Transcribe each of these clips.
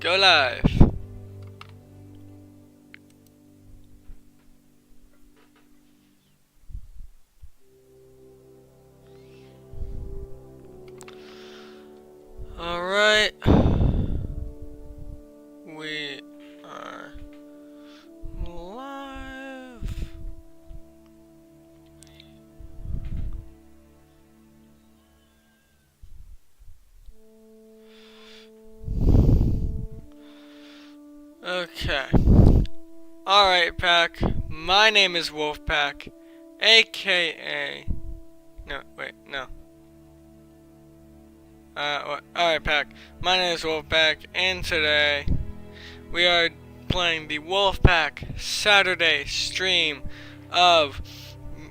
Go live. Alright. We are live. Okay. Alright, Pack. My name is Wolfpack, aka. No, wait, no. Alright, Pack. My name is Wolfpack, and today we are playing the Wolfpack Saturday stream of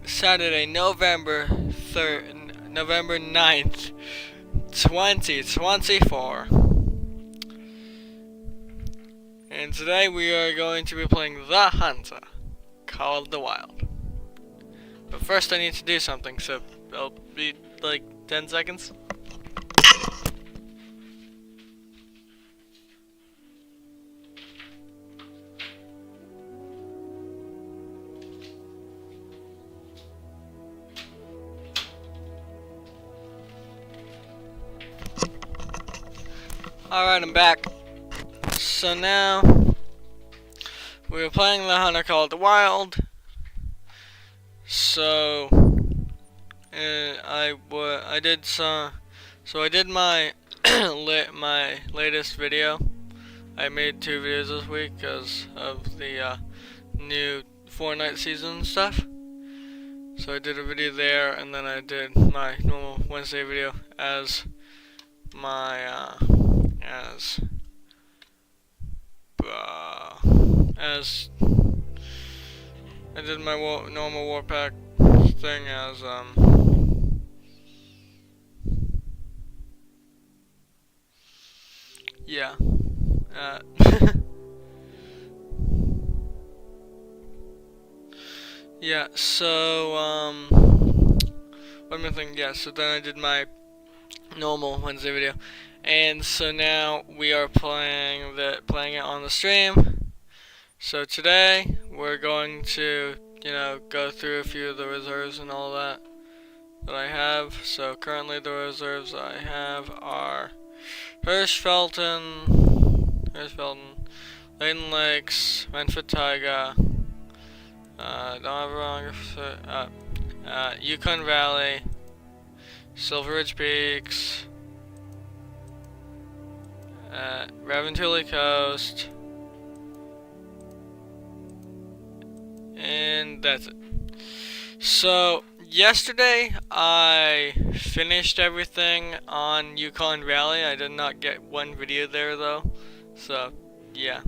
Saturday, November 9th, 2024. And today we are going to be playing The Hunter, Call of the Wild. But first I need to do something, so it'll be like 10 seconds. Alright, I'm back. So now we were playing The Hunter Call of the Wild. So I did my my latest video. I made 2 videos this week because of the new Fortnite season and stuff. So I did a video there, and then I did my normal Wednesday video as my as I did my normal Warpack thing as yeah yeah, so one more thing, yeah, so then I did my normal Wednesday video, and so now we are playing it on the stream. So today we're going to, go through a few of the reserves and all that I have. So currently the reserves I have are Hirschfelden, Layton Lakes, Renford Taiga, Yukon Valley, Silver Ridge Peaks, Raventuli Coast, and that's it. So yesterday I finished everything on Yukon Valley. I did not get one video there though, so yeah.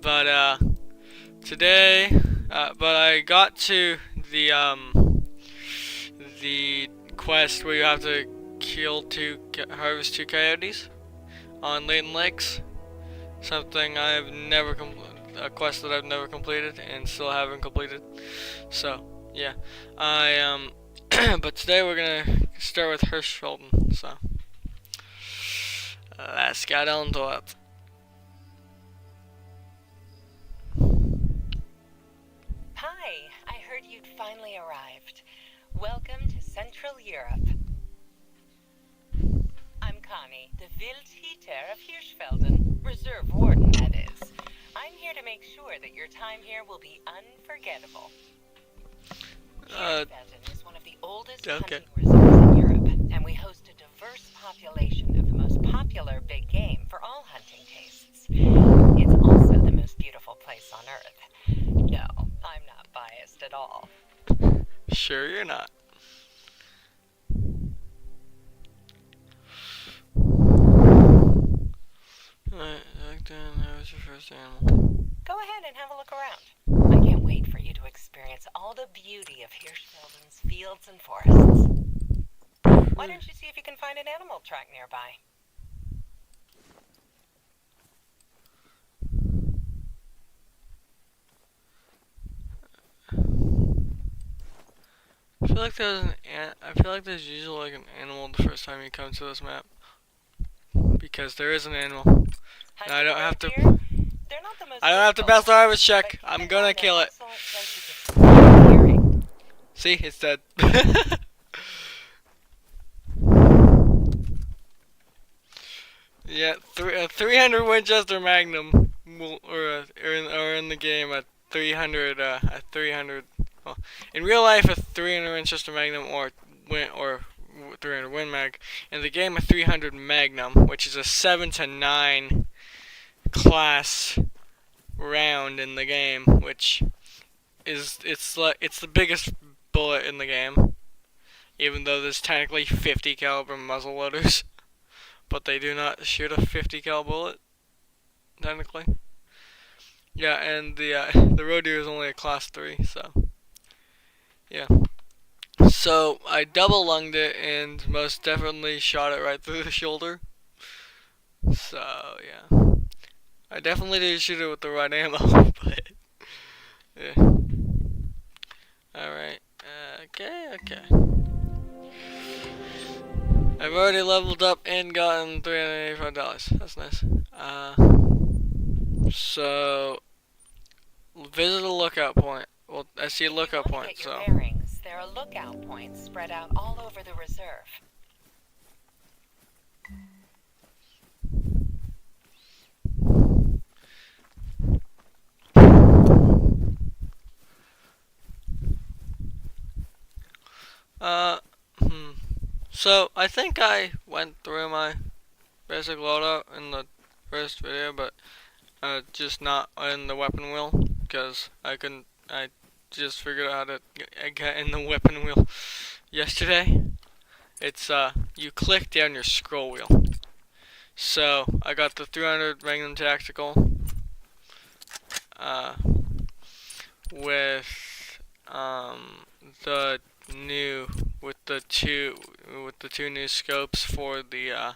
But today, but I got to the quest where you have to harvest 2 coyotes on Layton Lakes. Something I've never a quest that I've never completed and still haven't completed. So yeah, but today we're gonna start with Hirschfelden. So let's get on to it. Hi, I heard you'd finally arrived. Welcome to Central Europe. I'm Connie, the Wildhüter of Hirschfelden, Reserve Warden, that is. I'm here to make sure that your time here will be unforgettable. Hirschfelden is one of the oldest hunting reserves in Europe, and we host a diverse population of the most popular big game for all hunting tastes. It's also the most beautiful place on Earth. No, I'm not biased at all. Sure you're not. That was your first animal. Go ahead and have a look around. I can't wait for you to experience all the beauty of Hirschfelden's fields and forests. Why don't you see if you can find an animal track nearby? I feel like there's usually like an animal the first time you come to this map, because there is an animal. I don't have to. They're not the most I don't have to pass the harvest check. but I'm gonna kill it. excellent senses of hearing. See, it's dead. Yeah, 300 Winchester Magnum are in the game at 300. At 300. Well, in real life, a 300 Winchester Magnum or 300 Win Mag. In the game, a 300 Magnum, which is a 7 to 9 class round in the game, which is it's the biggest bullet in the game. Even though there's technically 50 caliber muzzle loaders. But they do not shoot a 50 cal bullet, technically. Yeah, and the road deer is only a class 3, so yeah. So I double lunged it and most definitely shot it right through the shoulder. So yeah, I definitely did shoot it with the right ammo, but yeah. All right. Okay. I've already leveled up and gotten $385. That's nice. So visit a lookout point. Well, I see a lookout point. If you want So to get your bearings, there are lookout points spread out all over the reserve. So I think I went through my basic loadout in the first video, but just not in the weapon wheel because I just figured out how to get in the weapon wheel yesterday. It's you click down your scroll wheel. So I got the 300 Magnum Tactical with the new with the two new scopes for the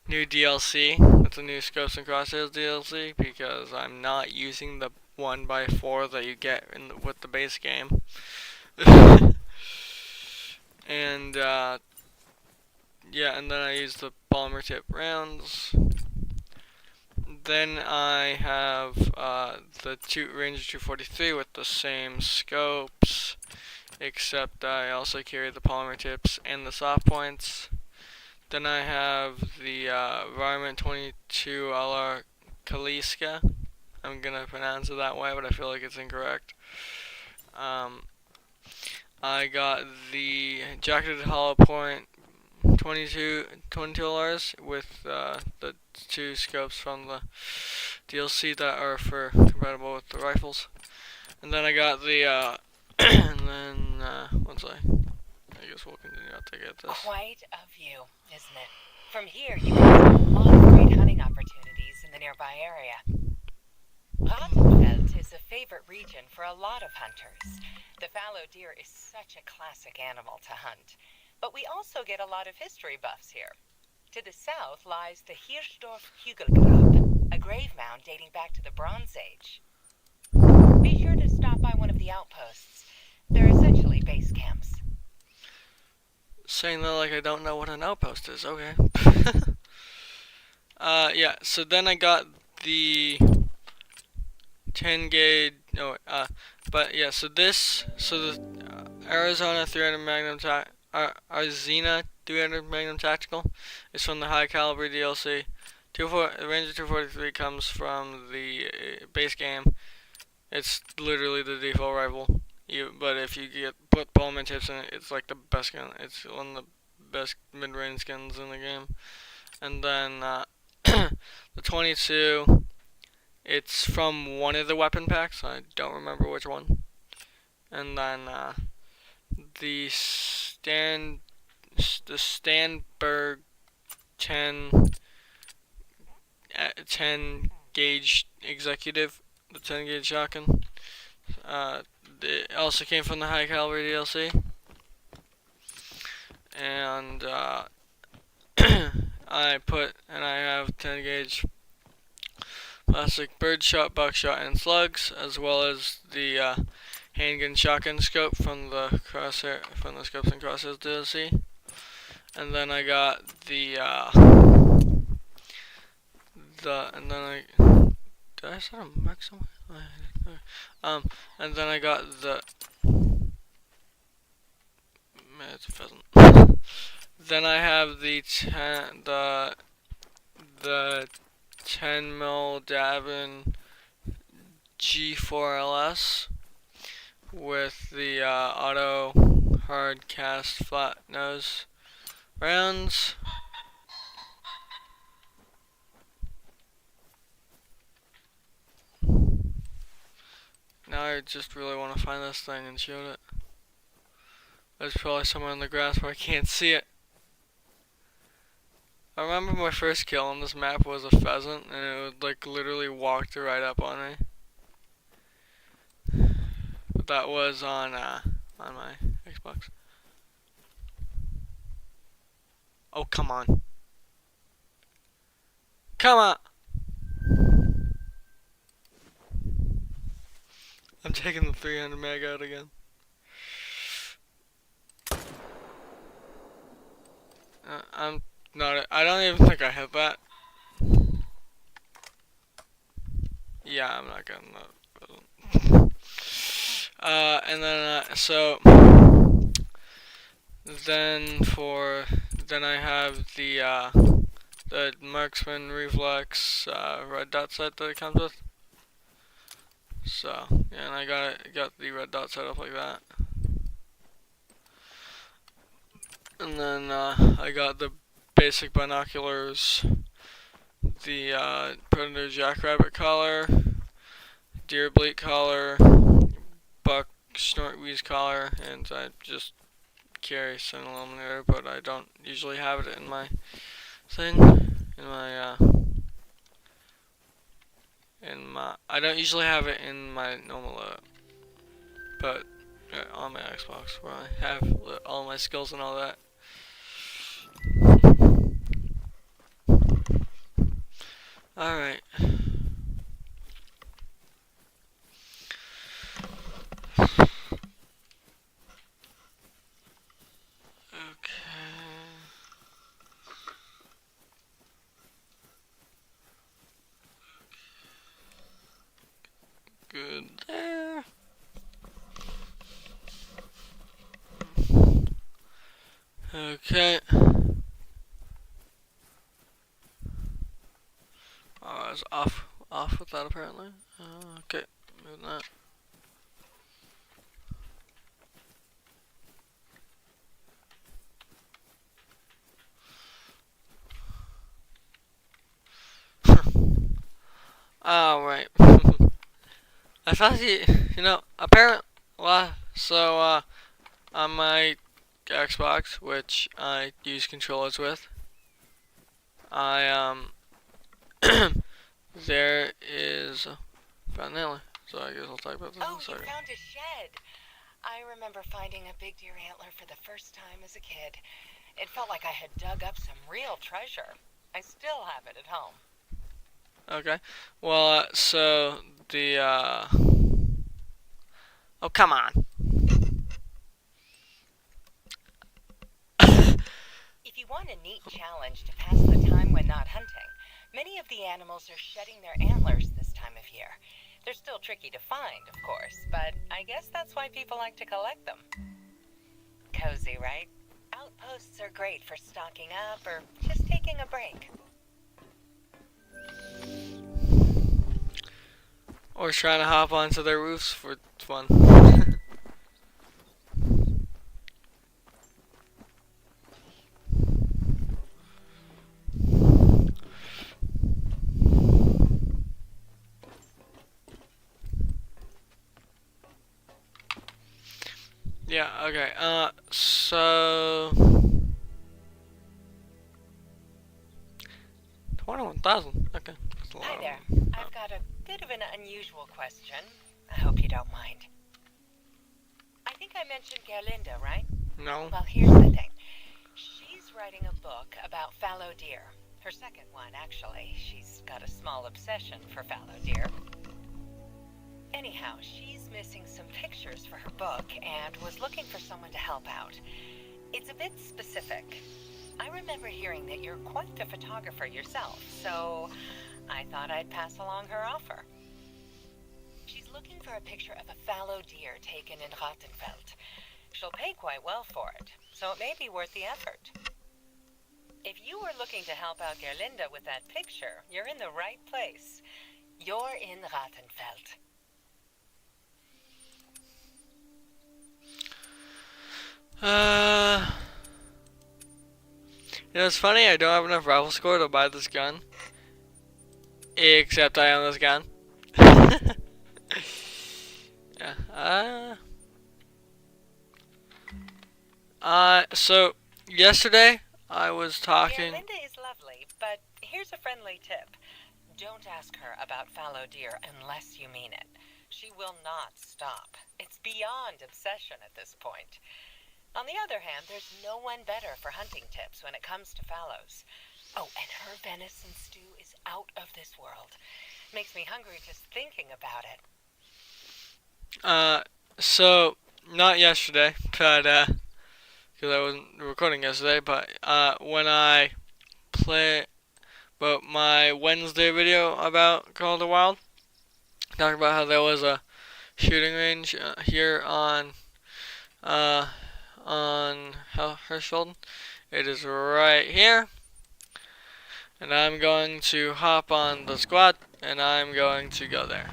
new DLC. With the new scopes and crosshairs DLC, because I'm not using the 1x4 that you get with the base game. And yeah, and then I use the polymer tip rounds. Then I have the Ranger 243 with the same scopes, except I also carry the polymer tips and the soft points. Then I have the Varmint 22 LR Kaliska. I'm gonna pronounce it that way, but I feel like it's incorrect. I got the Jacketed Hollow Point 22 LRs with the two scopes from the DLC that are compatible with the rifles. And then I got the and then once I guess we'll continue to get this. Quite a view, isn't it? From here, you can see a lot of great hunting opportunities in the nearby area. Rattenfeld is a favorite region for a lot of hunters. The fallow deer is such a classic animal to hunt. But we also get a lot of history buffs here. To the south lies the Hirschdorf Hügelgrab, a grave mound dating back to the Bronze Age. Be sure to stop by one of the outposts. They're essentially base camps. Saying that like I don't know what an outpost is, okay. Yeah, so then I got the 10 gauge, but yeah, so the Arizona 300 Magnum Arzina 300 Magnum Tactical is from the high caliber DLC. Ranger 243 comes from the base game. It's literally the default rifle. But if you put polymer tips in it, it's like the best gun. It's one of the best mid-range guns in the game. And then the 22, it's from one of the weapon packs. I don't remember which one. And then the Stanberg 10 gauge executive, the 10 gauge shotgun. It also came from the high caliber DLC, and I have 10 gauge plastic birdshot, buckshot, and slugs, as well as the handgun shotgun scope from the Scopes and Crosshairs DLC. And then I got the and then I did I set a maximum? And then I got the man, it's a pheasant. Then I have the 10 mil Davin G4LS with the auto hard cast flat nose rounds. Now I just really want to find this thing and shoot it. It's probably somewhere in the grass where I can't see it. I remember my first kill on this map was a pheasant, and it would like literally walked right up on me. But that was on my Xbox. Oh, come on. Come on! I'm taking the 300 mag out again. I'm not. I don't even think I hit that. Yeah, I'm not getting that. And then then I have the marksman reflex red dot set that it comes with. So yeah, and I got the red dot set up like that. And then I got the basic binoculars, the Predator Jackrabbit collar, Deer Bleat collar, Buck Snortweeze collar, and I just carry Sun Illuminator, but I don't usually have it in my thing. I don't usually have it in my normal but on my Xbox where I have all my skills and all that. Alright. Good there. Okay. Oh, I was off with that apparently. Okay, moving that. Alright. I thought apparently, so, on my Xbox, which I use controllers with, there is, found an antler, so I guess I'll talk about this in a second. Oh, you found a shed. I remember finding a big deer antler for the first time as a kid. It felt like I had dug up some real treasure. I still have it at home. Okay. Well, so oh, come on. If you want a neat challenge to pass the time when not hunting, many of the animals are shedding their antlers this time of year. They're still tricky to find, of course, but I guess that's why people like to collect them. Cozy, right? Outposts are great for stocking up or just taking a break. Or trying to hop onto their roofs for fun. Yeah, okay, so 21,000, okay. Hi there, I've got a bit of an unusual question. I hope you don't mind. I think I mentioned Gerlinda, right? No. Well, here's the thing. She's writing a book about fallow deer. Her second one, actually. She's got a small obsession for fallow deer. Anyhow, she's missing some pictures for her book and was looking for someone to help out. It's a bit specific. I remember hearing that you're quite a photographer yourself, so I thought I'd pass along her offer. She's looking for a picture of a fallow deer taken in Rattenfeld. She'll pay quite well for it, so it may be worth the effort. If you were looking to help out Gerlinda with that picture, you're in the right place. You're in Rattenfeld. You know, it's funny, I don't have enough rifle score to buy this gun. Except I own this gun. Yeah. So yesterday I was talking. Gerlinda is lovely, but here's a friendly tip. Don't ask her about fallow deer unless you mean it. She will not stop. It's beyond obsession at this point. On the other hand, there's no one better for hunting tips when it comes to fallows. Oh, and her venison stew is out of this world. Makes me hungry just thinking about it. So not yesterday, but because I wasn't recording yesterday, but when I but my Wednesday video about Call of the Wild, talking about how there was a shooting range here on Hirschfeld. It is right here, and I'm going to hop on the squad, and I'm going to go there.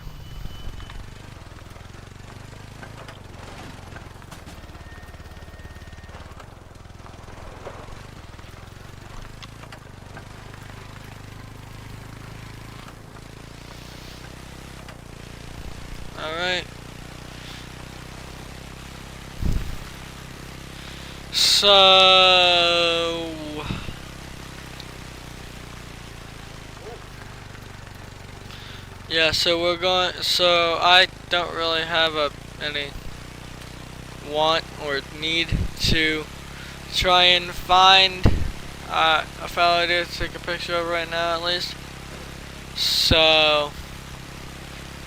Alright. So yeah, so we're going. So I don't really have any want or need to try and find a fallow deer to take a picture of right now, at least. So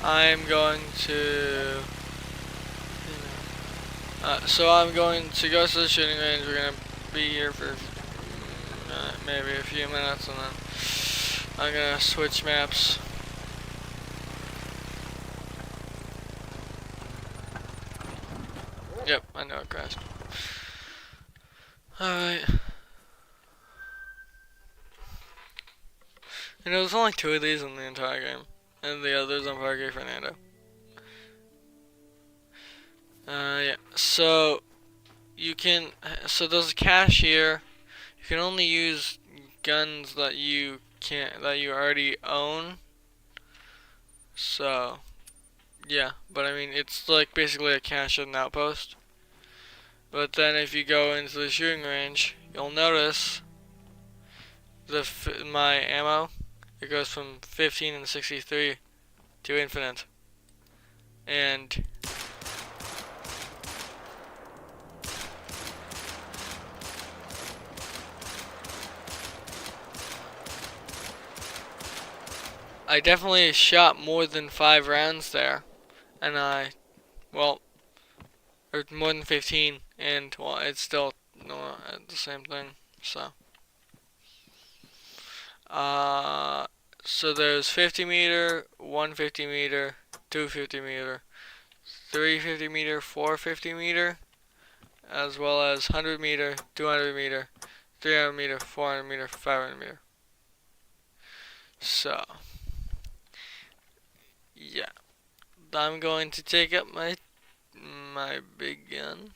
I'm going to. So I'm going to go to the shooting range. We're gonna be here for maybe a few minutes, and then I'm gonna switch maps. Yep, I know it crashed. Alright. And there's only 2 of these in the entire game, and the others on Parque Fernando. Yeah, so you can, so there's a cache here. You can only use guns that you already own. So, yeah, but I mean, it's like basically a cache at an outpost. But then if you go into the shooting range, you'll notice my ammo, it goes from 15 and 63 to infinite. And I definitely shot more than 5 rounds there, and or more than 15, and well, it's still the same thing. So, so there's 50 meter, 150 meter, 250 meter, 350 meter, 450 meter, as well as 100 meter, 200 meter, 300 meter, 400 meter, 500 meter. So. Yeah, I'm going to take up my big gun.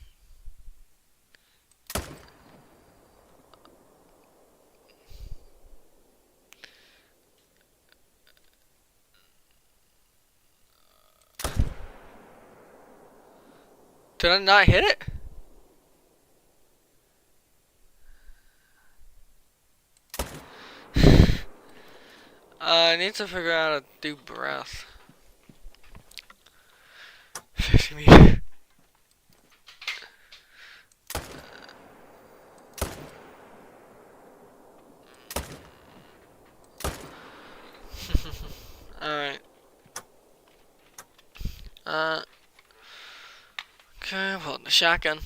Did I not hit it? I need to figure out how to do breath. 50 meter. Alright. Okay, pull out the shotgun.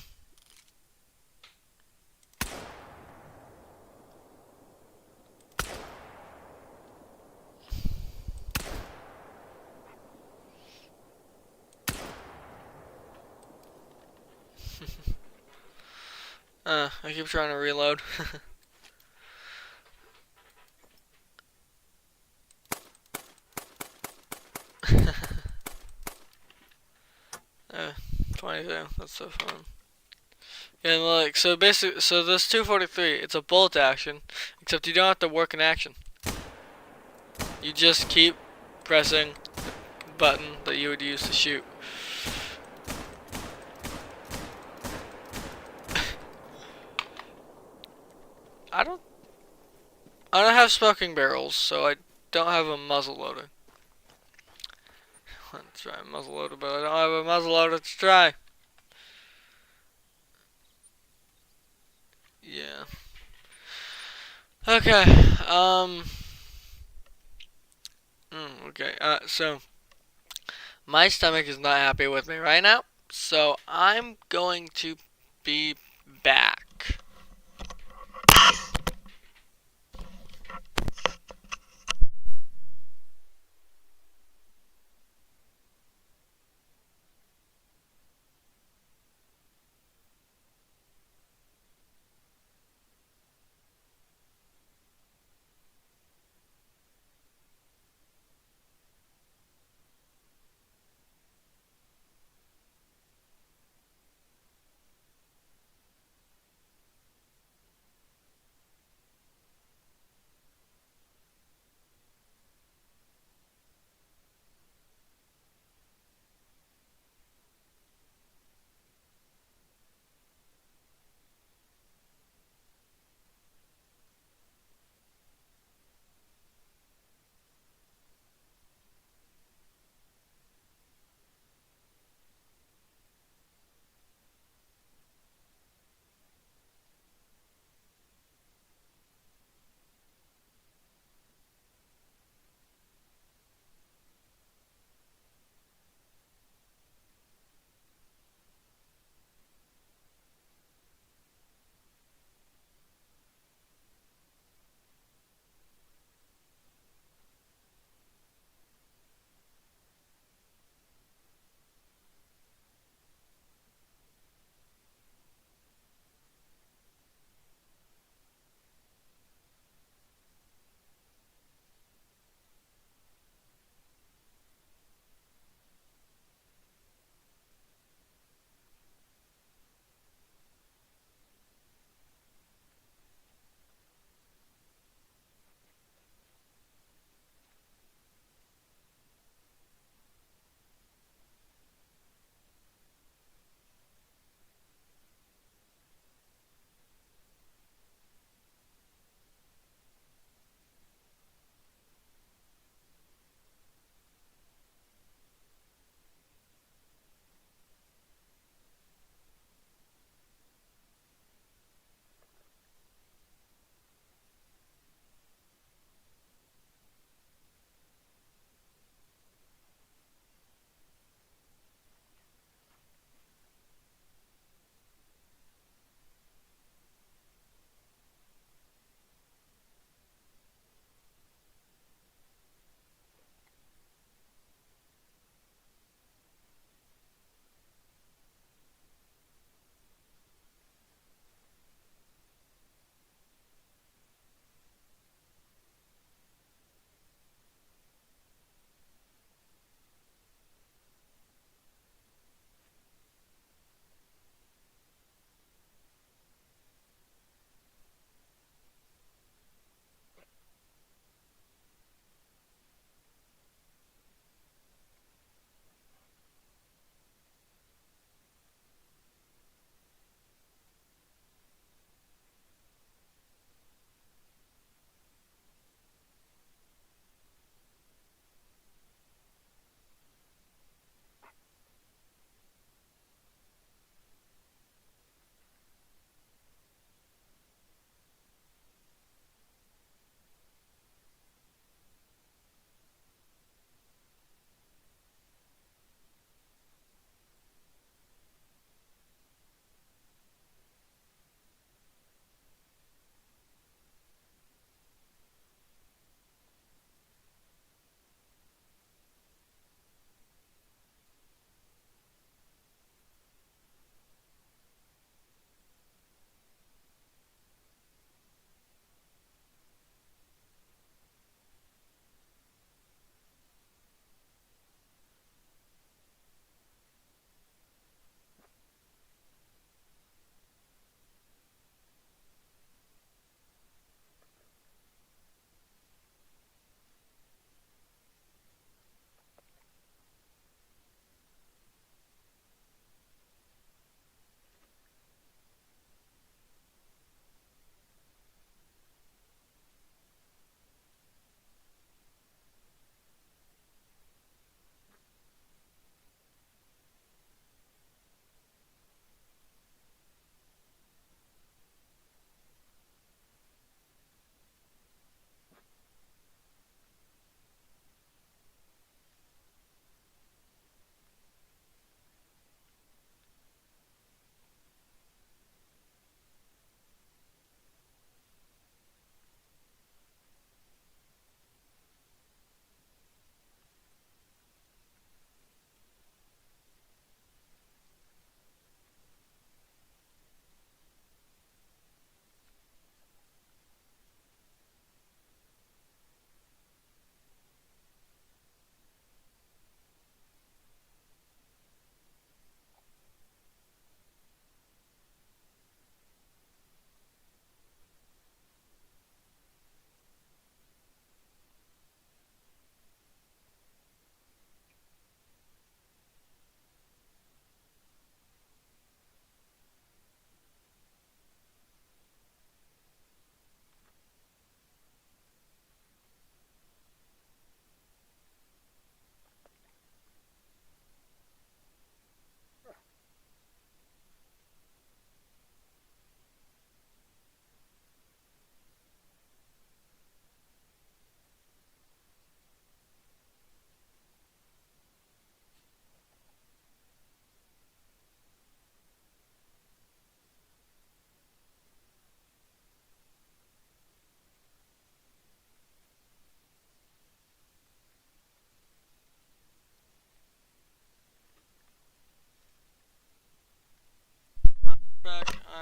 I keep trying to reload. 22. That's so fun. And like, so basically, so this 243, it's a bolt action, except you don't have to work an action. You just keep pressing the button that you would use to shoot. I don't have smoking barrels, so I don't have a muzzle loader. Let's try a muzzle loader, but I don't have a muzzle loader to try. Yeah. Okay. Okay. So my stomach is not happy with me right now, so I'm going to be back.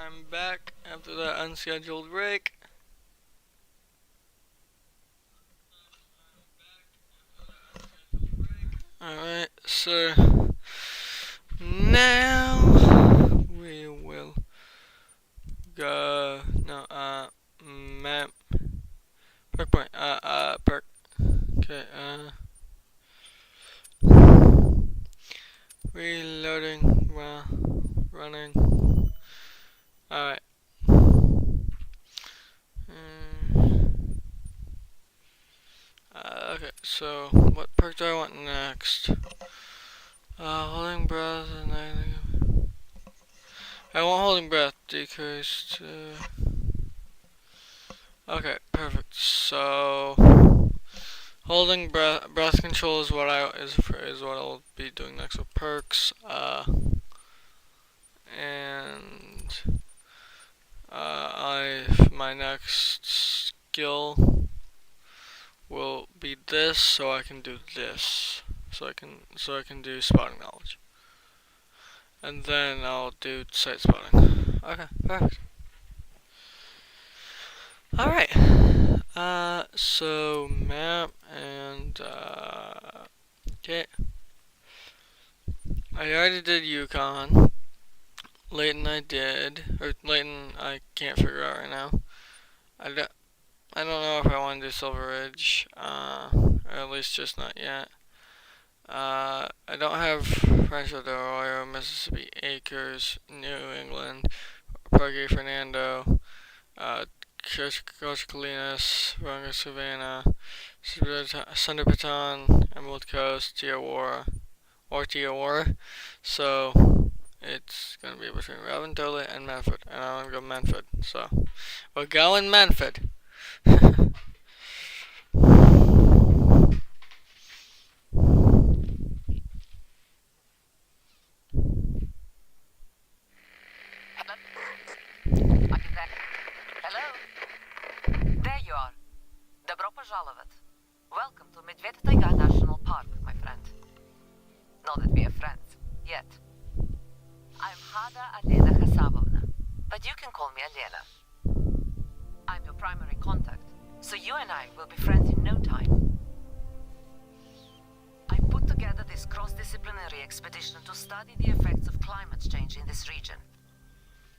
I'm back after that unscheduled break. Alright, so now we will go, no, map, perk point, perk, okay, reloading while running. Alright. Okay, so what perk do I want next? Holding breath and I want holding breath decreased. Okay, perfect. So holding breath control is what I'll be doing next with perks. And my next skill will be this, so I can do this. So I can do spotting knowledge. And then I'll do sight spotting. Okay, perfect. Alright. So map and okay. I already did Yukon. Layton I did. Or Layton I can't figure out right now. I don't know if I want to do Silver Ridge. Or at least just not yet. I don't have Rancho del Arroyo, Mississippi Acres, New England, Parque Fernando, Costa Colinas, Runga Savannah, Thunder Baton, Emerald Coast, Tijuana. So it's gonna be between Robin, Dole, and Manfred, and I'm gonna go Manfred. So we're going Manfred. Hello? There you are. Добро пожаловать. Welcome to Medvedtega National Park, my friend. Not that we are friends, yet. I'm Hada Alena Hasabovna, but you can call me Alena. I'm your primary contact, so you and I will be friends in no time. I put together this cross-disciplinary expedition to study the effects of climate change in this region.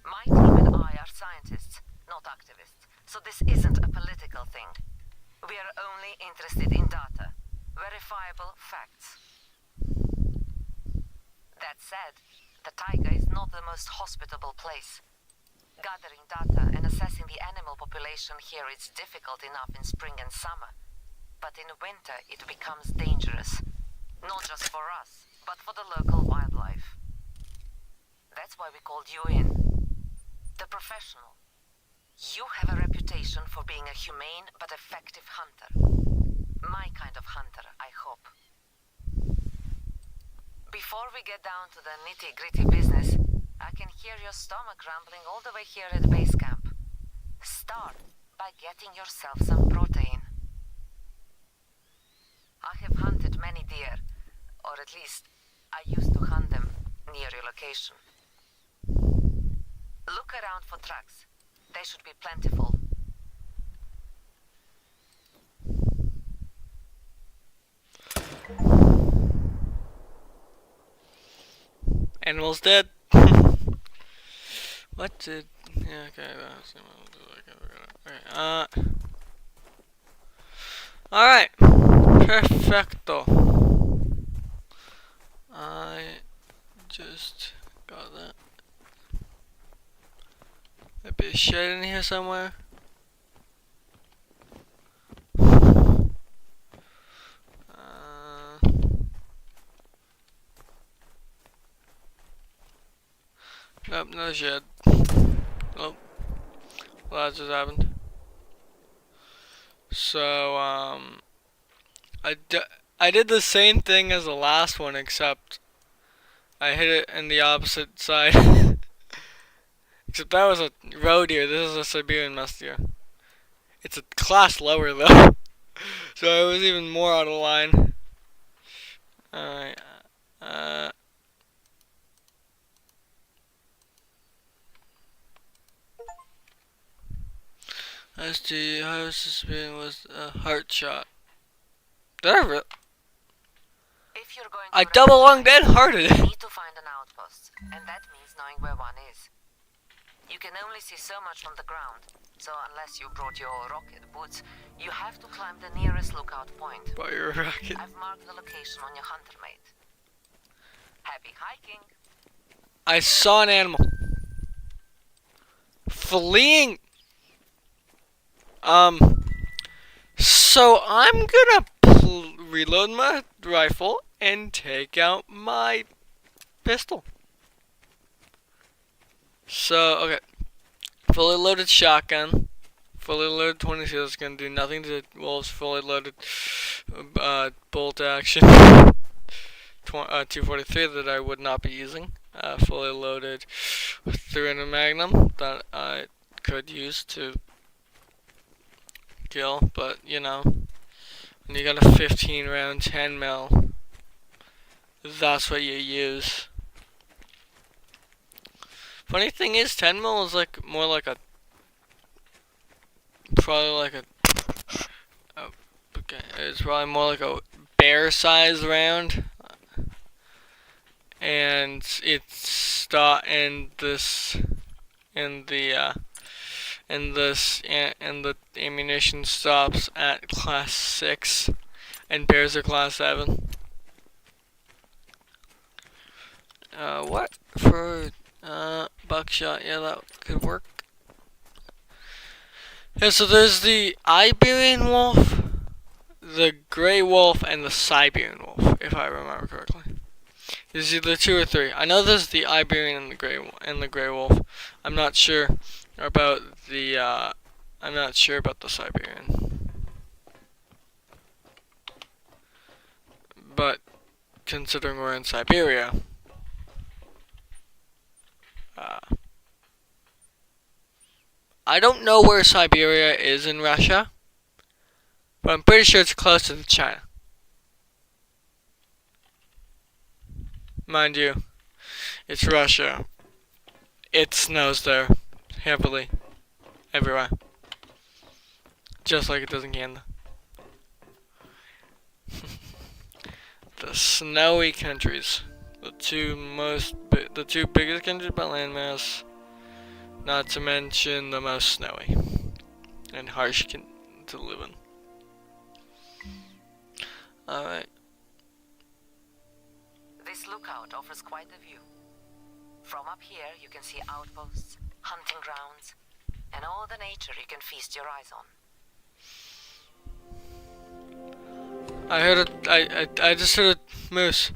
My team and I are scientists, not activists, so this isn't a political thing. We are only interested in data, verifiable facts. That said, the taiga is not the most hospitable place. Gathering data and assessing the animal population here is difficult enough in spring and summer, but in winter it becomes dangerous, not just for us, but for the local wildlife. That's why we called you in. The professional. You have a reputation for being a humane but effective hunter. My kind of hunter, I hope. Before we get down to the nitty-gritty business, I can hear your stomach rumbling all the way here at base camp. Start by getting yourself some protein. I have hunted many deer, or at least I used to hunt them near your location. Look around for tracks. They should be plentiful. Animal's dead. What did? Yeah, okay. Alright. Perfecto. I just got that. Might be a shed in here somewhere. Nope, no shed. Nope. Well, that just happened. So, I did the same thing as the last one, except I hit it in the opposite side. Except that was a roe deer. This is a Siberian musk deer. It's a class lower though, so I was even more out of line. Alright. SD highest suspicion was a heart shot. Did I really? If you're going I to double lunged recognize and hearted you it. need to find an outpost, and that means knowing where one is. You can only see so much from the ground, so unless you brought your rocket boots, you have to climb the nearest lookout point. By your rocket. I've marked the location on your hunter mate. Happy hiking! I saw an animal. Fleeing. So I'm gonna reload my rifle and take out my pistol. So, okay. Fully loaded shotgun. Fully loaded 22 is gonna do nothing to wolves. Fully loaded bolt action. 243 that I would not be using. Fully loaded 300 Magnum that I could use to kill, but you know, when you got a 15 round 10 mil, that's what you use. Funny thing is, 10 mil is like more like a, probably like a, okay, it's probably more like a bear size round. And it's and the ammunition stops at class 6 and bears are class 7. What for buckshot? Yeah, that could work. Yeah, so there's the Iberian wolf, the gray wolf, and the Siberian wolf, if I remember correctly. There's either 2 or 3. I know there's the Iberian and the gray wolf. I'm not sure about the Siberian. But considering we're in Siberia, I don't know where Siberia is in Russia, but I'm pretty sure it's closer to China. Mind you, it's Russia. It snows there heavily everywhere, just like it does in Canada. The snowy countries, the two biggest countries by landmass, not to mention the most snowy and harsh to live in. All right. This lookout offers quite a view. From up here, you can see outposts, hunting grounds, and all the nature you can feast your eyes on. I just heard a moose.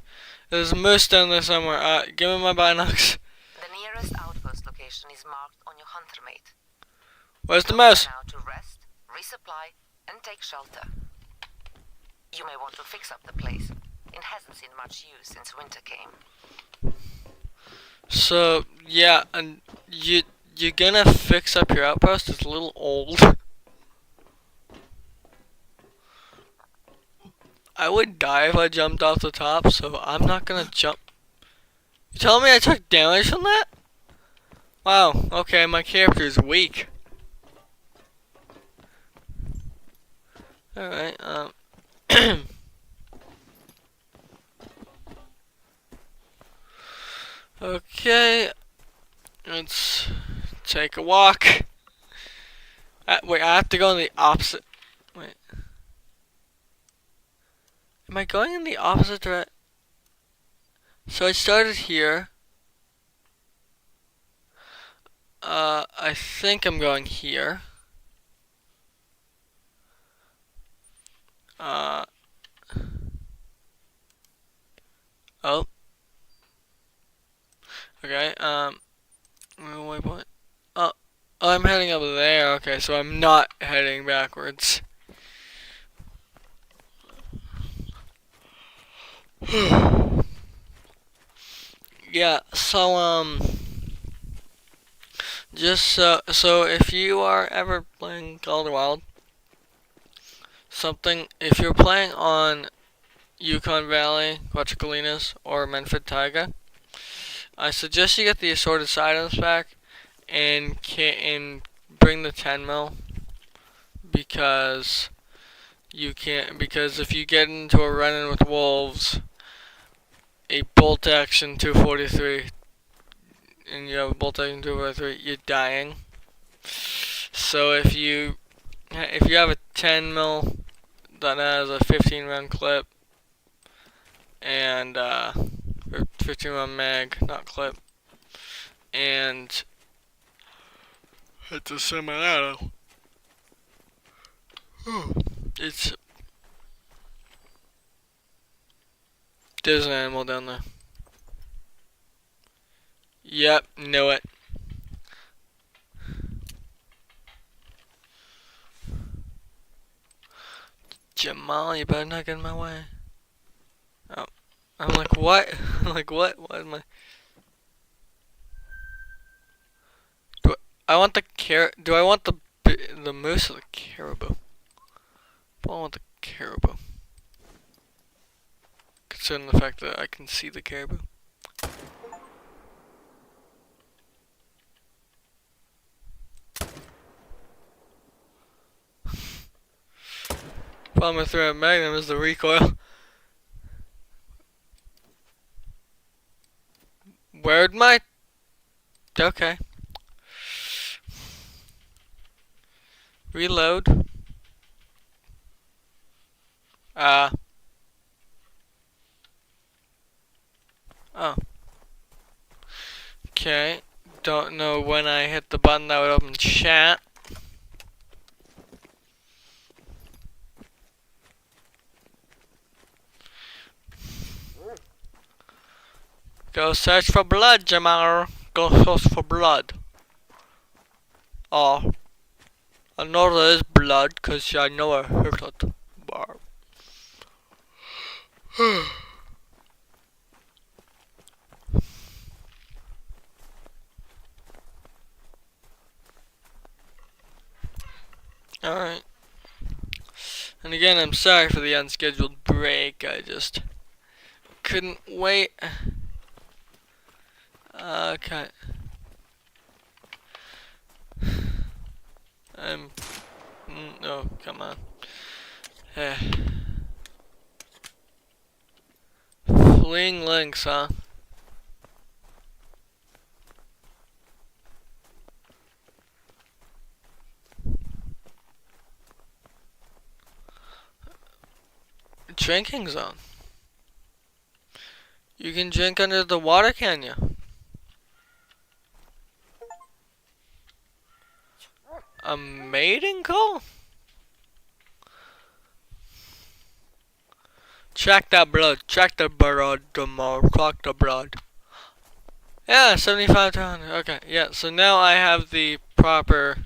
There's a moose down there somewhere. Give me my binocs. The nearest outpost location is marked on your hunter mate. Where's the moose? Now to rest, resupply, and take shelter. You may want to fix up the place. It hasn't seen much use since winter came. So yeah, and you're gonna fix up your outpost. It's a little old. I would die if I jumped off the top, so I'm not gonna jump. You telling me I took damage from that? Wow. Okay, my character is weak. All right. Okay, let's take a walk. Wait, I have to go in the opposite. Wait. Am I going in the opposite direction? So I started here. I think I'm going here. Oh. Okay, waypoint. Oh, I'm heading up there. Okay, so I'm not heading backwards. Yeah, so, just so if you are ever playing Call of the Wild, if you're playing on Yukon Valley, Quetzalcoatlus, or Menford Taiga, I suggest you get the assorted sidearms pack and bring the 10 mil because you can't, because if you get into a run-in with wolves, a bolt action 243, and you have a bolt action 243, you're dying. So if you have a 10 mil that has a 15 round clip and or 15 round mag, not clip, and it's a semi-auto. It's There's an animal down there. Yep, knew it. Jamal, you better not get in my way. Oh, I'm like, what? I'm like, what? What am I? I want the Do I want the moose or the caribou? I want the caribou. Considering the fact that I can see the caribou. Problem with throwing a magnum is the recoil. Where'd my... Okay. Reload. Oh. Okay. Don't know when I hit the button that would open chat. Go search for blood, Jamal. Go search for blood. Oh. I know there is blood, cause I know I hurt it. Bar. Alright. And again, I'm sorry for the unscheduled break. I just couldn't wait. Okay. No, come on. Fleeing links, huh? Drinking zone. You can drink under the water, can you? A mating call? Track that blood. Track the blood, Jamal. Track the blood. Yeah, 75 to 100. Okay, yeah, so now I have the proper...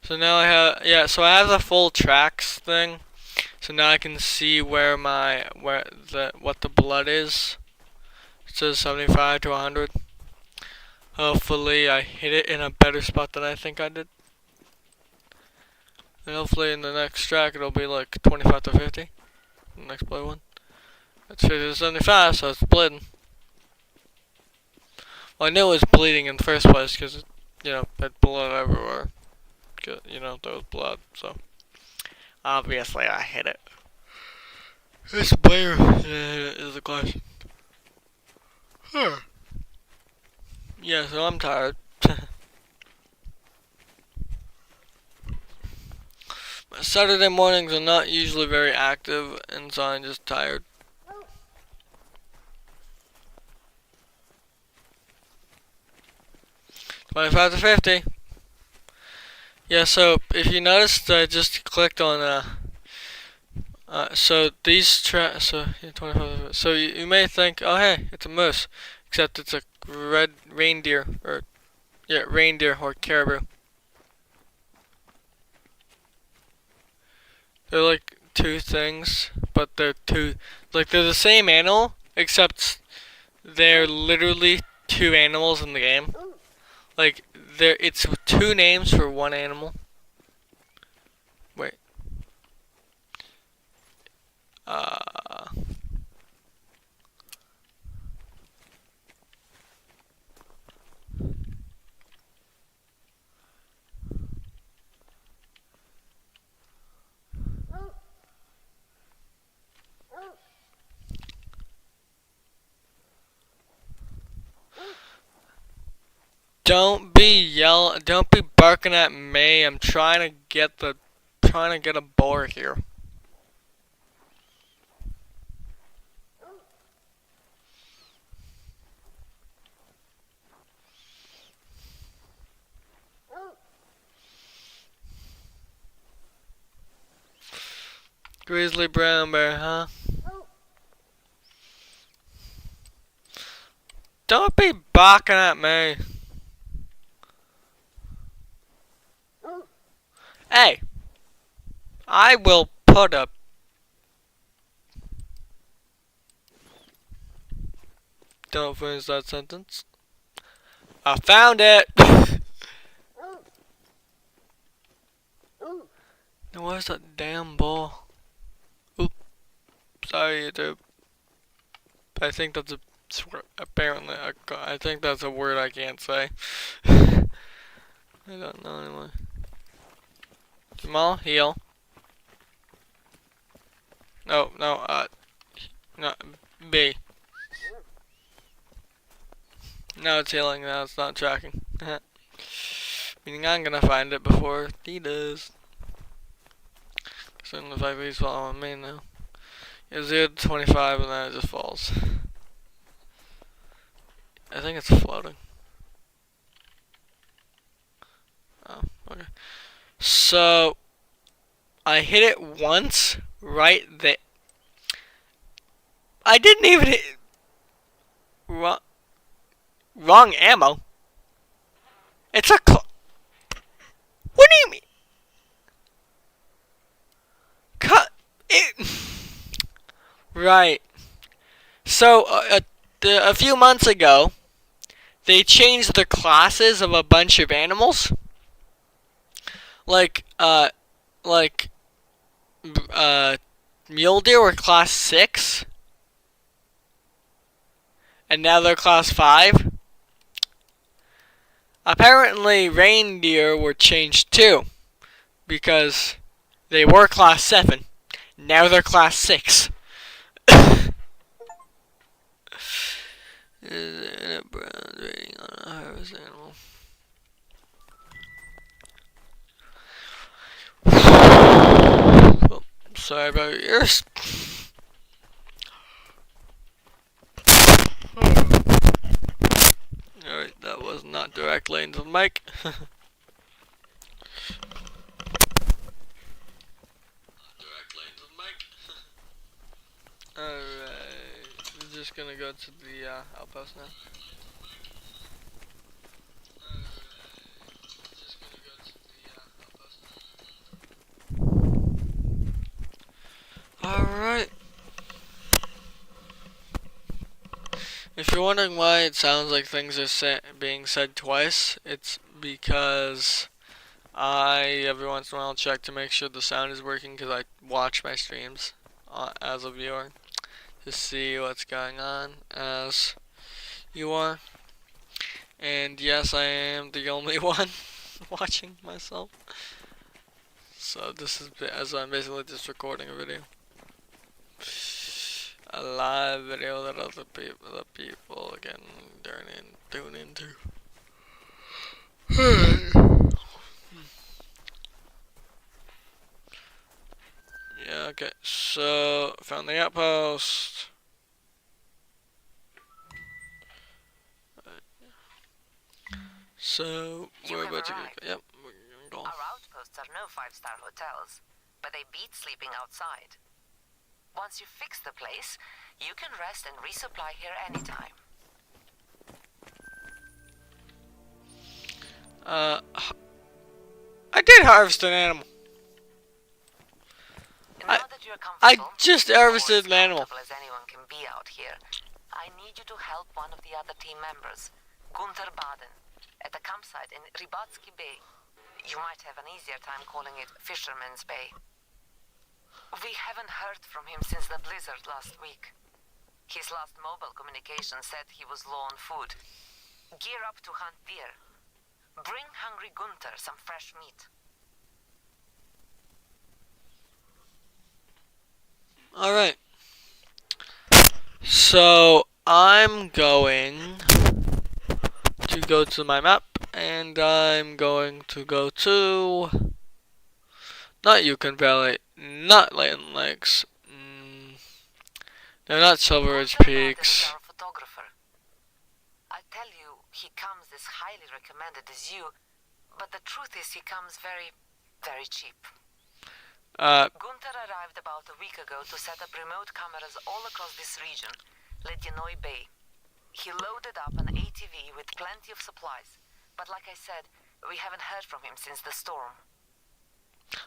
So now I have... Yeah, so I have the full tracks thing. So now I can see what the blood is. It says 75 to 100. Hopefully I hit it in a better spot than I think I did. And hopefully in the next track it'll be like 25 to 50. The next blue one. It's 50 to 75, so it's bleeding. Well, I knew it was bleeding in the first place because it, had blood everywhere. There was blood, so obviously I hit it. Which player is the question? Huh. Yeah, so I'm tired. Saturday mornings are not usually very active, and so I'm just tired. $25 to 50. Yeah, so if you noticed, I just clicked on so these so yeah, 25. So you may think, oh hey, it's a moose, except it's a red reindeer reindeer or caribou. They're like two things, but they're they're the same animal, except they're literally two animals in the game. Like it's two names for one animal. Wait. Don't be barking at me. I'm trying to get a boar here. Grizzly brown bear, huh? Don't be barking at me. Hey, I will put a... Don't finish that sentence. I found it! Now where's that damn ball? Oop. Sorry, YouTube. I think that's apparently, I think that's a word I can't say. I don't know anymore. Jamal, heal. No, B. No, it's healing, now it's not tracking. Meaning I'm gonna find it before he does. Considering the fact that he's following me now. Yeah, 0 to 25 and then it just falls. I think it's floating. Oh, okay. So, I hit it once, right there. I didn't even hit... Wrong ammo. It's a what do you mean? Cut it. Right. So, a few months ago, they changed the classes of a bunch of animals. Like mule deer were class 6. And now they're class 5. Apparently, reindeer were changed too. Because they were class 7. Now they're class 6. Is there a brand rating on a harvest animal? Oh, sorry about your ears. Alright, that was not directly into the mic. Alright, we're just gonna go to the outpost now. Alright. If you're wondering why it sounds like things are being said twice, it's because I, every once in a while, check to make sure the sound is working because I watch my streams as a viewer to see what's going on as you are. And yes, I am the only one watching myself. So this is, as I'm basically just recording a video. A live video that other people can tune into. Yeah, okay, so found the outpost. So we're about to get, yep, we're gonna go. Our outposts are no 5-star hotels, but they beat sleeping outside. Once you fix the place, you can rest and resupply here anytime. I did harvest an animal. Now that you're I comfortable, just harvested an animal. as anyone can be out here, I need you to help one of the other team members, Gunther Baden, at the campsite in Rybatsky Bay. You might have an easier time calling it Fisherman's Bay. We haven't heard from him since the blizzard last week. His last mobile communication said he was low on food. Gear up to hunt deer. Bring hungry Gunther some fresh meat. Alright. So I'm going to go to my map And I'm going to go to not Yukon Valley, not Leighton Lakes. They're not Silver Ridge Peaks. Our photographer. I tell you, he comes as highly recommended as you, but the truth is he comes very, very cheap. Gunther arrived about a week ago to set up remote cameras all across this region, Ledinoy Bay. He loaded up an ATV with plenty of supplies, but like I said, we haven't heard from him since the storm.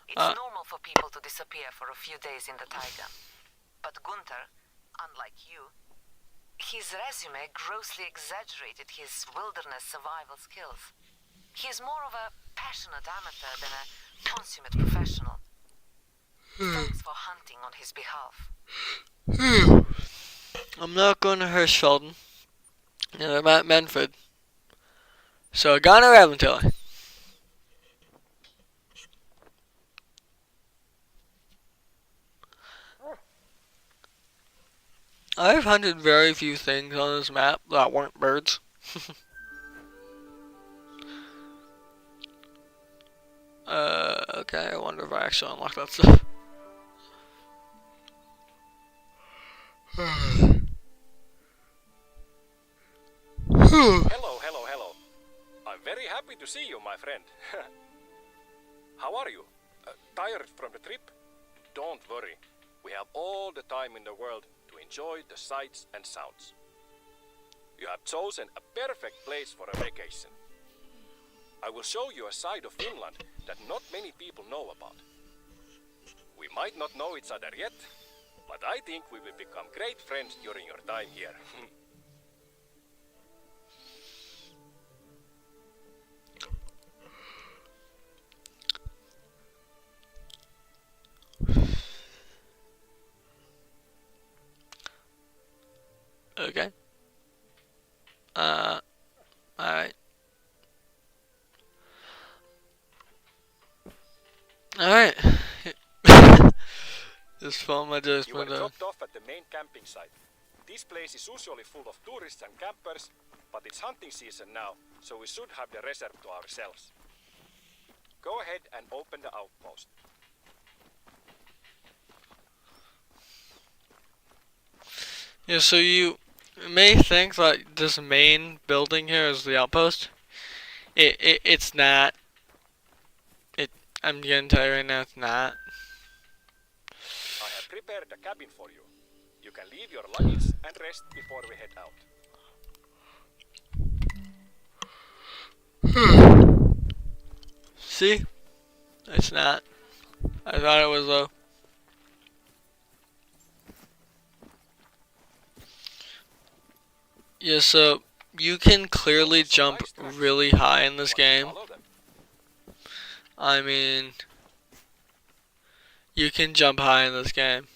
It's normal for people to disappear for a few days in the taiga. But Gunther, unlike you, his resume grossly exaggerated his wilderness survival skills. He is more of a passionate amateur than a consummate professional. Thanks for hunting on his behalf. I'm not going to hurt Sheldon. And I'm at Menford. So I got her Aventilla. I've hunted very few things on this map that weren't birds. Okay, I wonder if I actually unlocked that stuff. Hello. I'm very happy to see you, my friend. How are you? Tired from the trip? Don't worry. We have all the time in the world to enjoy the sights and sounds. You have chosen a perfect place for a vacation. I will show you a side of Finland that not many people know about. We might not know each other yet, but I think we will become great friends during your time here. Okay. Alright. Alright. Just follow my You were dropped off at the main camping site. This place is usually full of tourists and campers, but it's hunting season now, so we should have the reserve to ourselves. Go ahead and open the outpost. Yeah, so you may think that this main building here is the outpost. It's not. I'm gonna tell you right now, it's not. I have prepared a cabin for you. You can leave your luggage and rest before we head out. See? It's not. I thought it was though. Yeah, so you can clearly jump really high in this game. I mean, you can jump high in this game.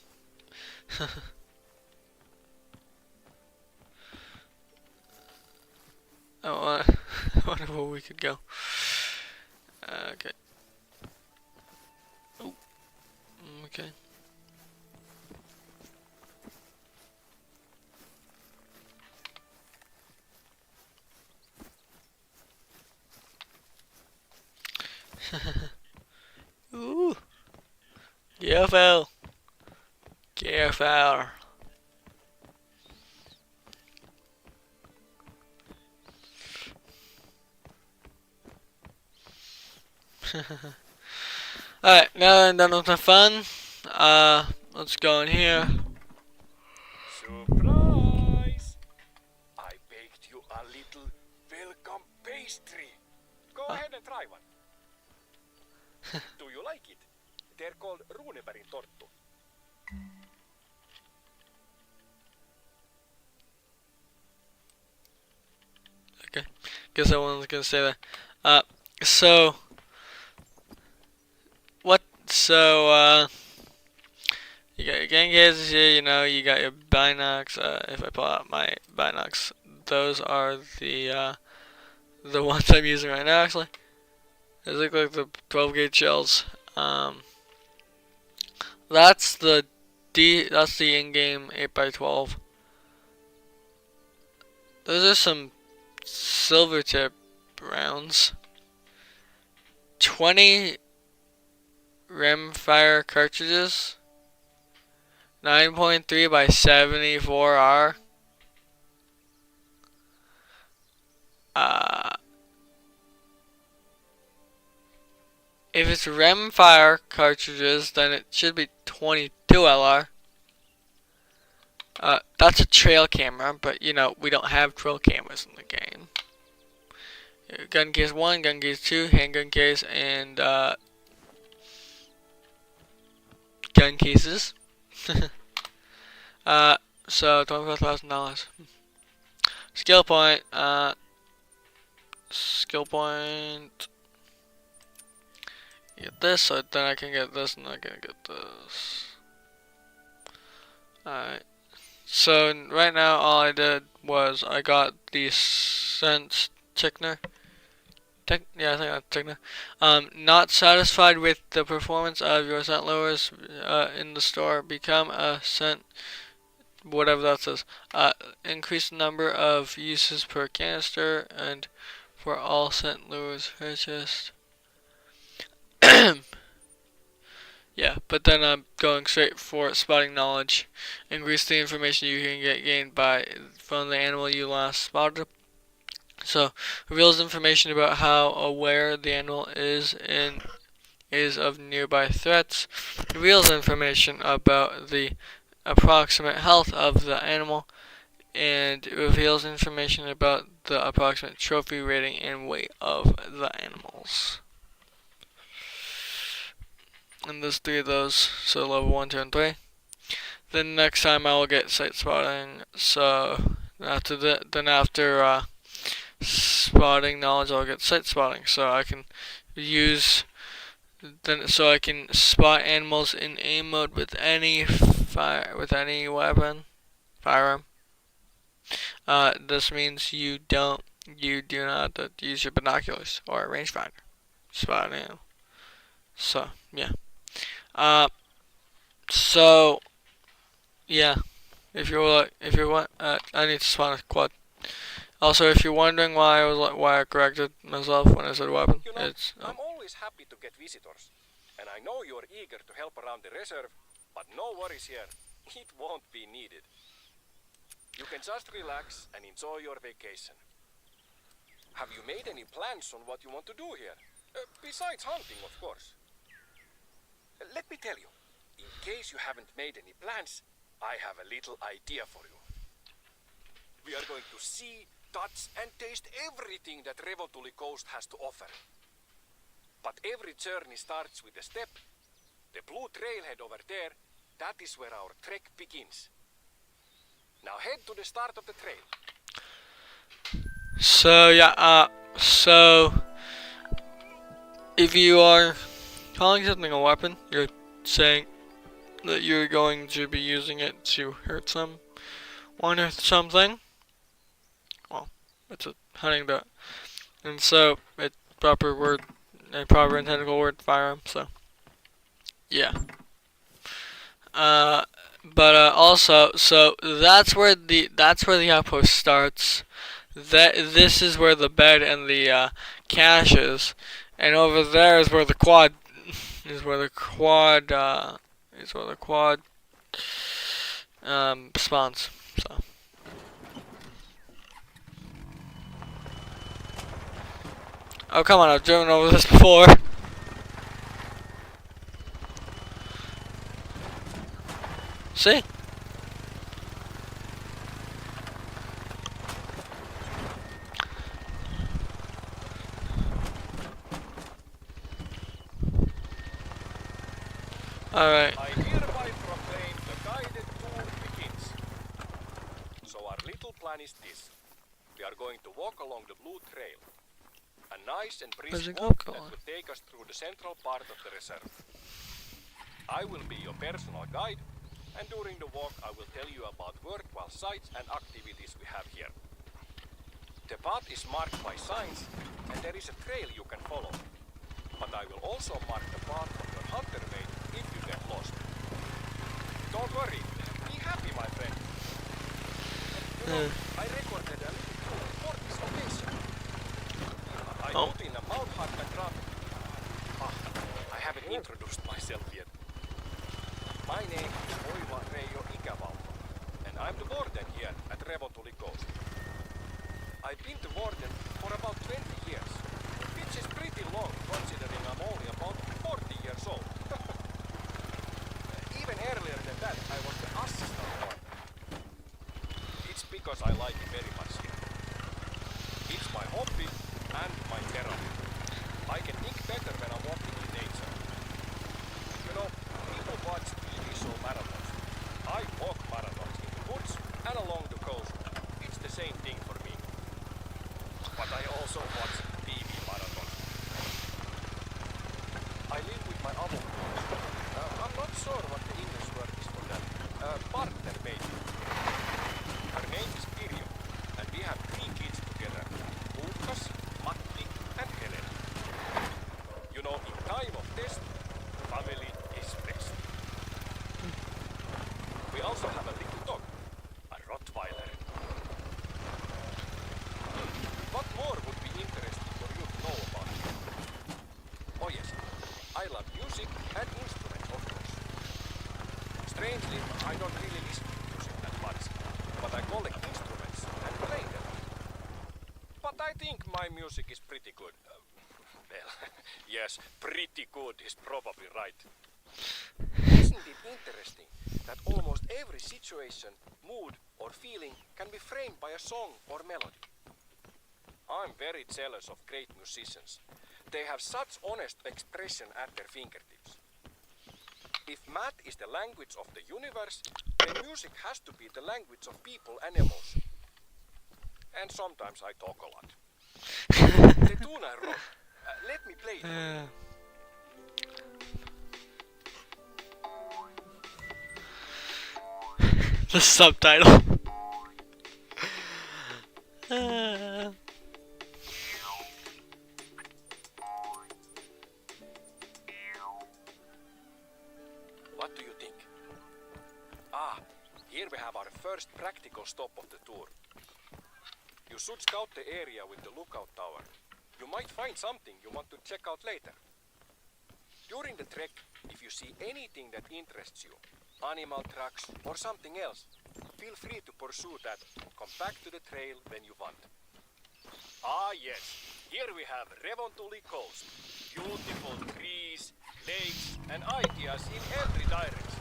I wonder where we could go. Okay. Oh. Okay. Ooh. Careful. Careful. Alright, now that I'm done with the fun, let's go in here. Surprise! I baked you a little welcome pastry. Go ahead and try one. Do you like it? They're called runeberry torttu. Okay, guess I wasn't gonna say that. So you got your gang gauges here, you know, you got your binocs. If I pull out my binocs, those are the ones I'm using right now, actually. They look like the 12 gauge shells. That's the in-game 8x12. Those are some silver tip rounds. 20 rimfire cartridges. 9.3 by 74R. If it's rimfire cartridges, then it should be 22 LR. That's a trail camera, but you know, we don't have trail cameras in the game. Gun case 1, gun case 2, handgun case, and gun cases. So $24,000. Skill point, get this, so then I can get this, and I can get this. Alright. So right now, all I did was I got the sense tickner. Yeah, I think that's tickner. Not satisfied with the performance of your scent lowers in the store, become a scent, whatever that says. Increase the number of uses per canister and for all scent lures purchased. Yeah, but then I'm going straight for spotting knowledge. Increase the information you can get gained from the animal you last spotted. So, reveals information about how aware the animal is of nearby threats. Reveals information about the approximate health of the animal, and reveals information about the approximate trophy rating and weight of the animals. And there's 3 of those, so level 1, 2, and 3. Then next time I will get sight spotting. So after spotting knowledge, I'll get sight spotting. So I can I can spot animals in aim mode with any weapon, firearm. This means you do not have to use your binoculars or a rangefinder to spot an animal. So yeah. So yeah, if you want, I need to spawn a quad. Also, if you're wondering why I corrected myself when I said weapon, You know, it's I'm always happy to get visitors, and I know you're eager to help around the reserve, but no worries here. It won't be needed. You can just relax and enjoy your vacation. Have you made any plans on what you want to do here? Besides hunting, of course. Let me tell you, in case you haven't made any plans, I have a little idea for you. We are going to see, touch, and taste everything that Revotuli Coast has to offer. But every journey starts with a step. The blue trailhead over there, that is where our trek begins. Now head to the start of the trail. so yeah. So if you are calling something a weapon, you're saying that you're going to be using it to hurt someone or something. Well, it's a hunting dog, and so a proper and technical word, firearm. So yeah. But also, so that's where the outpost starts. This is where the bed and the cache is, and over there is where the quad spawns. So. Oh come on! I've driven over this before. See? Alright. I hereby proclaim the guided tour begins. So our little plan is this. We are going to walk along the blue trail. A nice and Where's brisk it walk going? that will take us through the central part of the reserve. I will be your personal guide, and during the walk I will tell you about worthwhile sights and activities we have here. The path is marked by signs, and there is a trail you can follow. But I will also mark the path from your hunter mate if you get lost. Don't worry, be happy, my friend. You know, I recorded a little tour for this occasion. wolfpack and run. I haven't introduced myself yet. My name is Oiva Reijo Ikävalta, and I'm the warden here at Revontuli Coast. I've been the warden for about 20 years, which is pretty long considering I'm only about 40 years old. Even earlier than that, I was the assistant warden. It's because I like it very much here. It's my hobby and my therapy. I can think better when I'm walking in nature. You know, people watch TV show marathons. I walk marathons in the woods and along the coast. It's the same thing for me. But I also watch TV marathons. I live with my avocado. I'm not sure what the English word is for that. Partner maybe. Her name is Kirjo, and we have 3 kids together. Lukas, Matti, and Helena. You know, in time of test, family is best. We also have a little dog, a Rottweiler. What more would be interesting for you to know about me? Oh yes, I love music and instruments, of course. Strangely, I don't really listen to music that much, but I collect instruments and play them. But I think my music is pretty good. Well, yes, pretty good is probably right. Isn't it interesting that almost every situation, mood, or feeling can be framed by a song or melody? I'm very jealous of great musicians. They have such honest expression at their fingertips. If math is the language of the universe, then music has to be the language of people and emotion. And sometimes I talk a lot. The tune I wrote. Let me play it for you. The subtitle. What do you think? Here we have our first practical stop of the tour. You should scout the area with the lookout tower. You might find something you want to check out later. During the trek, if you see anything that interests you, animal tracks or something else, feel free to pursue that. Come back to the trail when you want. Yes, here we have Revontuli Coast. Beautiful trees, lakes and ideas in every direction.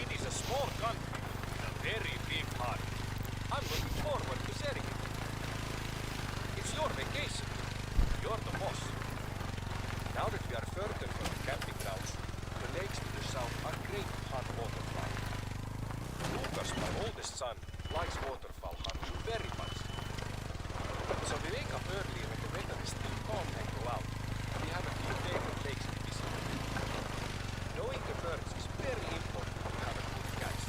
It is a small country with a very big heart. I'm looking forward to sharing it. It's your vacation. You're the boss. Now that we are further from the camping grounds, the lakes to the south are great hot waterfowl. Lukas, my oldest son, likes waterfowl hunting very much. So we wake up early when the weather is still calm and go out. We have a few favorite lakes to visit. Knowing the birds is very important to have a good guide.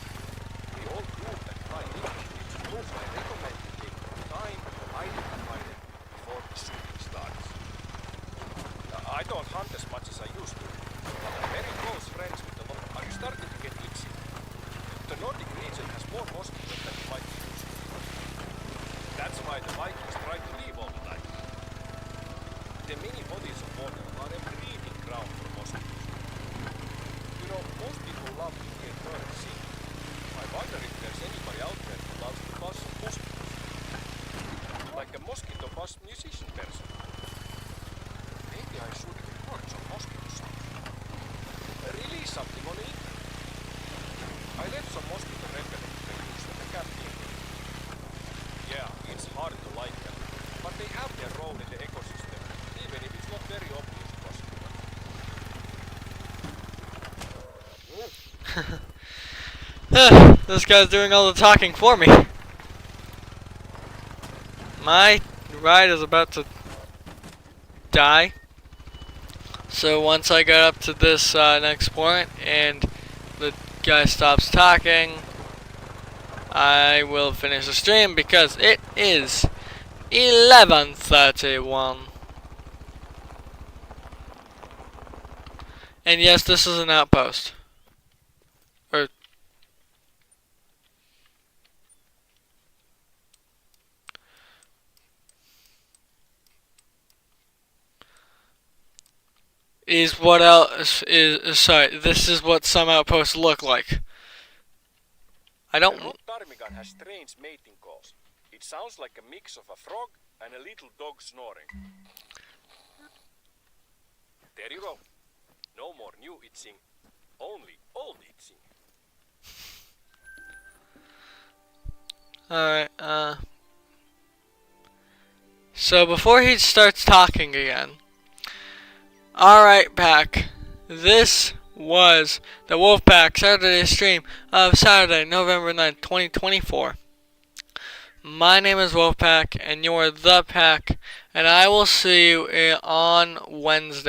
They all group and fly differently, so I recommend you take time to identify them before the shooting starts. I don't hunt as much as I used to, but I'm very close friends with the local. Are you starting to get itchy? The Nordic region has more mosquitoes than you might be used to. That's why the Vikings try to leave all the time. The many bodies of water are a breeding ground for mosquitoes. You know, most people love to hear birds sing. I wonder if there's anybody out there who loves to buzz mosquitoes. Like a mosquito buzz musician person. Maybe I should record some mosquito sounds. Release something on the internet. I left some mosquito repellent reviews at the camping. Yeah, it's hard to like them, but they have their role in the ecosystem, even if it's not very obvious possible. This guy's doing all the talking for me. My ride is about to die. So once I get up to this next point and the guy stops talking, I will finish the stream because it is 11:31. And yes, this is an outpost. Or is what else is. Sorry, this is what some outposts look like. I The don't. rock ptarmigan has strange mating calls. It sounds like a mix of a frog and a little dog snoring. There you go. No more new itching, only old itching. Alright, so before he starts talking again, alright, Pack, this was the Wolfpack Saturday stream of Saturday, November 9th, 2024. My name is Wolfpack, and you're the Pack, and I will see you on Wednesday.